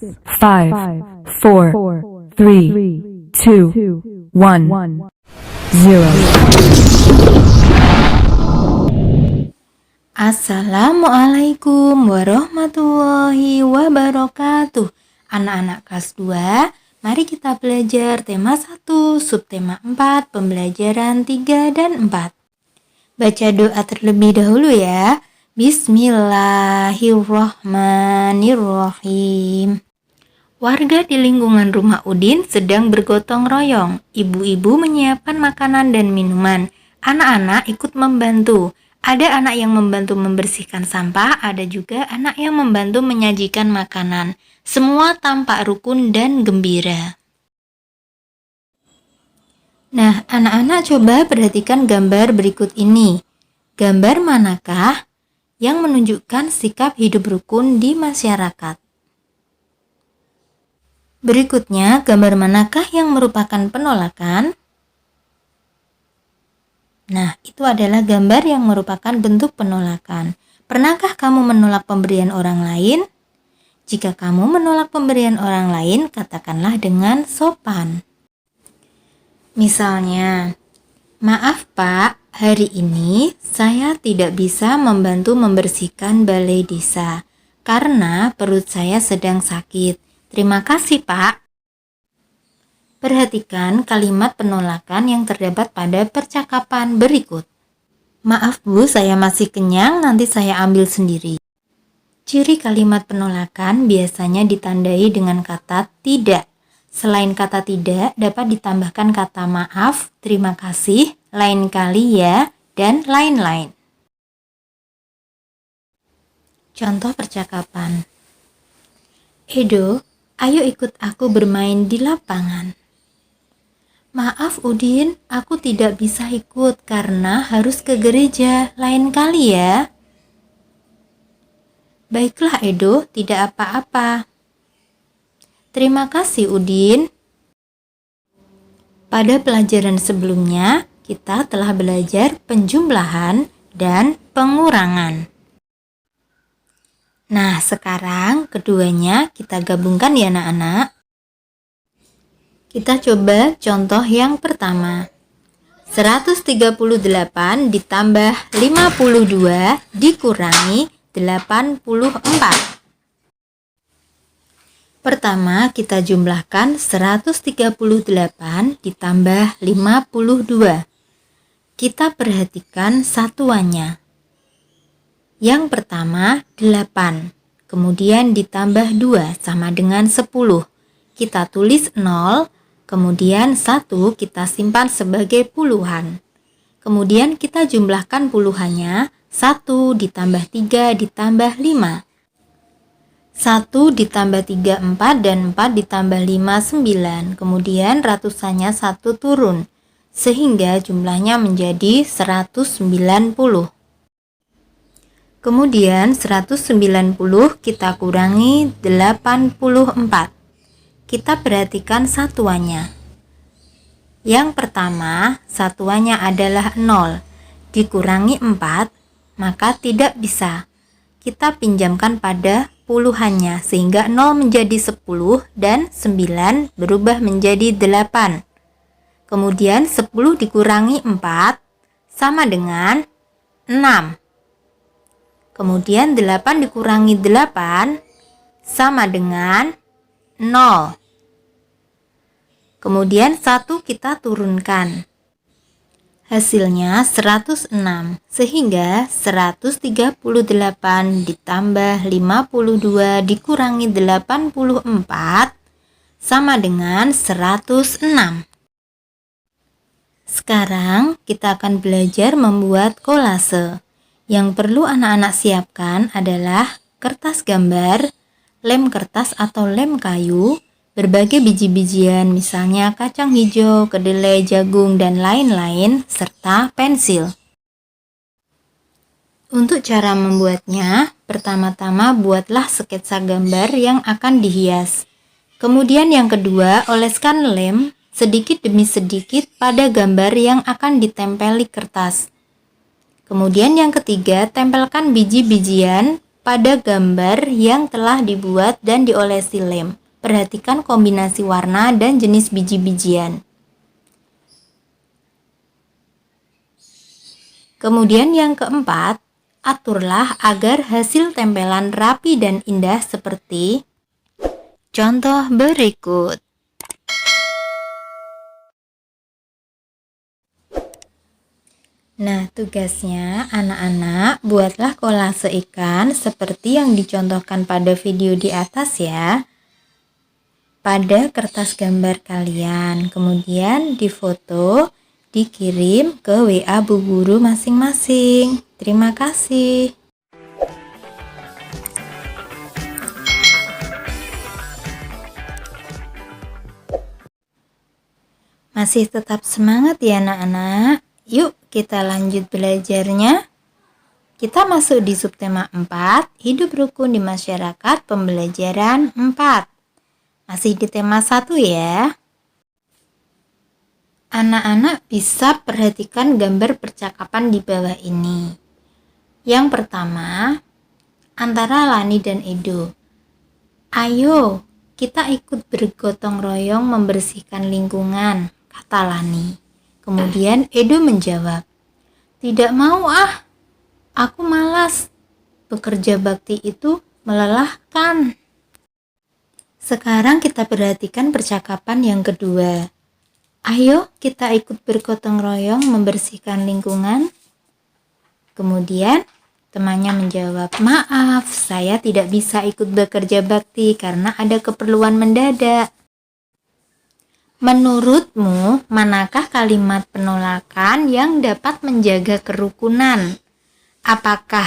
5, 4, 3, 2, 1, 0. Assalamualaikum warahmatullahi wabarakatuh. Anak-anak kelas 2, mari kita belajar tema 1, subtema 4, pembelajaran 3 dan 4. Baca doa terlebih dahulu ya. Bismillahirrahmanirrahim. Warga di lingkungan rumah Udin sedang bergotong royong. Ibu-ibu menyiapkan makanan dan minuman. Anak-anak ikut membantu. Ada anak yang membantu membersihkan sampah, ada juga anak yang membantu menyajikan makanan. Semua tampak rukun dan gembira. Nah, anak-anak coba perhatikan gambar berikut ini. Gambar manakah yang menunjukkan sikap hidup rukun di masyarakat? Berikutnya, gambar manakah yang merupakan penolakan? Nah, itu adalah gambar yang merupakan bentuk penolakan. Pernahkah kamu menolak pemberian orang lain? Jika kamu menolak pemberian orang lain, katakanlah dengan sopan. Misalnya, maaf Pak, hari ini saya tidak bisa membantu membersihkan balai desa karena perut saya sedang sakit. Terima kasih Pak. Perhatikan kalimat penolakan yang terdapat pada percakapan berikut. Maaf Bu, saya masih kenyang, nanti saya ambil sendiri. Ciri kalimat penolakan biasanya ditandai dengan kata tidak. Selain kata tidak, dapat ditambahkan kata maaf, terima kasih, lain kali ya, dan lain-lain. Contoh percakapan. Edo, ayo ikut aku bermain di lapangan. Maaf Udin, aku tidak bisa ikut karena harus ke gereja, lain kali ya. Baiklah Edo, tidak apa-apa. Terima kasih Udin. Pada pelajaran sebelumnya, kita telah belajar penjumlahan dan pengurangan. Nah, sekarang keduanya kita gabungkan ya anak-anak. Kita coba contoh yang pertama. 138 ditambah 52 dikurangi 84. Pertama, kita jumlahkan 138 ditambah 52. Kita perhatikan satuannya. Yang pertama, 8. Kemudian ditambah 2 sama dengan 10. Kita tulis 0, kemudian 1 kita simpan sebagai puluhan. Kemudian kita jumlahkan puluhannya, 1 ditambah 3 ditambah 5. 1 ditambah 3, 4, dan 4 ditambah 5, 9. Kemudian ratusannya 1 turun, sehingga jumlahnya menjadi 190. Kemudian 190 kita kurangi 84. Kita perhatikan satuannya. Yang pertama, satuannya adalah 0. Dikurangi 4, maka tidak bisa. Kita pinjamkan pada puluhannya, sehingga 0 menjadi 10 dan 9 berubah menjadi 8. Kemudian 10 dikurangi 4 sama dengan 6. Kemudian 8 dikurangi 8 sama dengan 0. Kemudian 1 kita turunkan. Hasilnya 106, sehingga 138 ditambah 52 dikurangi 84 sama dengan 106. Sekarang kita akan belajar membuat kolase. Yang perlu anak-anak siapkan adalah kertas gambar, lem kertas atau lem kayu, berbagai biji-bijian misalnya kacang hijau, kedelai, jagung, dan lain-lain, serta pensil. Untuk cara membuatnya, pertama-tama buatlah sketsa gambar yang akan dihias. Kemudian yang kedua, oleskan lem sedikit demi sedikit pada gambar yang akan ditempeli kertas. Kemudian yang ketiga, tempelkan biji-bijian pada gambar yang telah dibuat dan diolesi lem. Perhatikan kombinasi warna dan jenis biji-bijian. Kemudian yang keempat, aturlah agar hasil tempelan rapi dan indah seperti contoh berikut. Nah, tugasnya anak-anak buatlah kolase ikan seperti yang dicontohkan pada video di atas ya. Pada kertas gambar kalian, kemudian difoto, dikirim ke WA Bu Guru masing-masing. Terima kasih. Masih tetap semangat ya anak-anak? Yuk kita lanjut belajarnya. Kita masuk di subtema 4, hidup rukun di masyarakat, pembelajaran 4. Masih di tema 1 ya. Anak-anak bisa perhatikan gambar percakapan di bawah ini. Yang pertama, antara Lani dan Edo. Ayo, kita ikut bergotong royong membersihkan lingkungan, kata Lani. Kemudian Edo menjawab, tidak mau ah, aku malas. Bekerja bakti itu melelahkan. Sekarang kita perhatikan percakapan yang kedua. Ayo kita ikut bergotong royong membersihkan lingkungan. Kemudian temannya menjawab, maaf, saya tidak bisa ikut bekerja bakti karena ada keperluan mendadak. Menurutmu, manakah kalimat penolakan yang dapat menjaga kerukunan? Apakah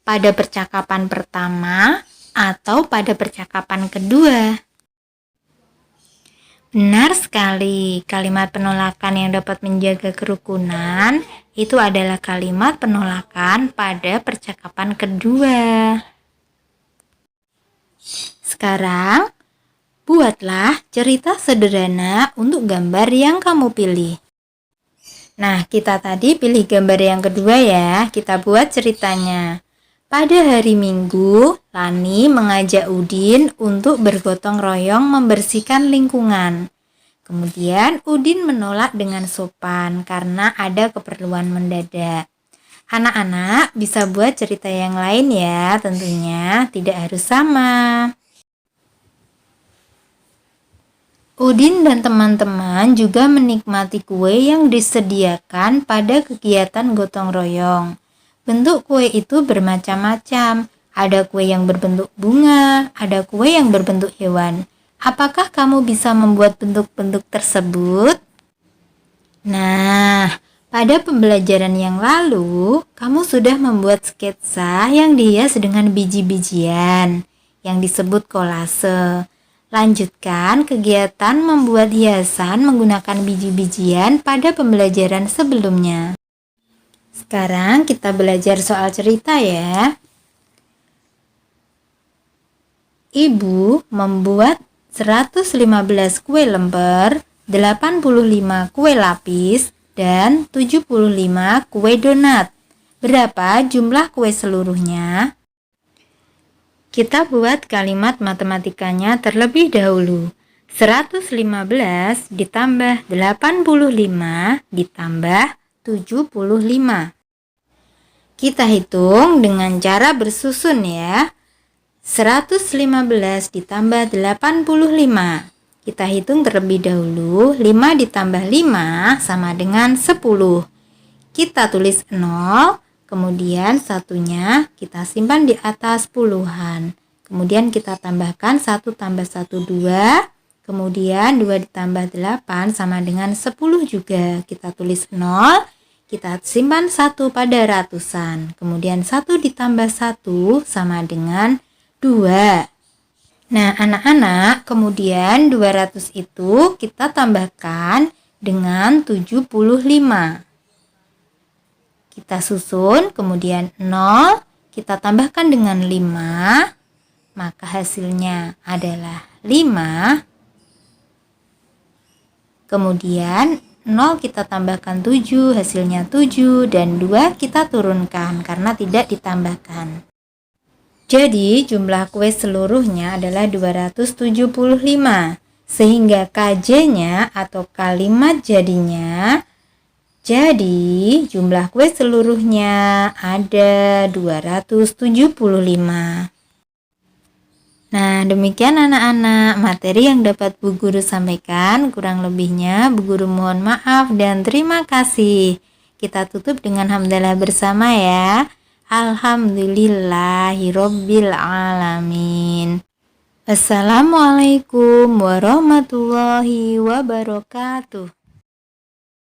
pada percakapan pertama atau pada percakapan kedua? Benar sekali, kalimat penolakan yang dapat menjaga kerukunan itu adalah kalimat penolakan pada percakapan kedua. Sekarang, buatlah cerita sederhana untuk gambar yang kamu pilih. Nah, kita tadi pilih gambar yang kedua ya, kita buat ceritanya. Pada hari Minggu, Lani mengajak Udin untuk bergotong royong membersihkan lingkungan. Kemudian Udin menolak dengan sopan karena ada keperluan mendadak. Anak-anak bisa buat cerita yang lain ya, tentunya tidak harus sama. Udin dan teman-teman juga menikmati kue yang disediakan pada kegiatan gotong royong. Bentuk kue itu bermacam-macam. Ada kue yang berbentuk bunga, ada kue yang berbentuk hewan. Apakah kamu bisa membuat bentuk-bentuk tersebut? Nah, pada pembelajaran yang lalu, kamu sudah membuat sketsa yang dihias dengan biji-bijian yang disebut kolase. Lanjutkan kegiatan membuat hiasan menggunakan biji-bijian pada pembelajaran sebelumnya. Sekarang kita belajar soal cerita ya. Ibu membuat 115 kue lemper, 85 kue lapis, dan 75 kue donat. Berapa jumlah kue seluruhnya? Kita buat kalimat matematikanya terlebih dahulu. 115 ditambah 85 ditambah 75. Kita hitung dengan cara bersusun ya. 115 ditambah 85. Kita hitung terlebih dahulu. 5 ditambah 5 sama dengan 10. Kita tulis 0. Kemudian satunya kita simpan di atas puluhan. Kemudian kita tambahkan 1 tambah 1, 2. Kemudian 2 ditambah 8 sama dengan 10 juga. Kita tulis 0. Kita simpan 1 pada ratusan. Kemudian 1 ditambah 1 sama dengan 2. Nah anak-anak, kemudian 200 itu kita tambahkan dengan 75. Kita susun, kemudian 0, kita tambahkan dengan 5, maka hasilnya adalah 5. Kemudian 0 kita tambahkan 7, hasilnya 7, dan 2 kita turunkan karena tidak ditambahkan. Jadi jumlah kue seluruhnya adalah 275. Sehingga KJ-nya atau kalimat jadinya, jadi jumlah kue seluruhnya ada 275. Nah, demikian anak-anak materi yang dapat Bu Guru sampaikan. Kurang lebihnya Bu Guru mohon maaf dan terima kasih. Kita tutup dengan hamdalah bersama ya. Alhamdulillahirabbil alamin. Assalamualaikum warahmatullahi wabarakatuh.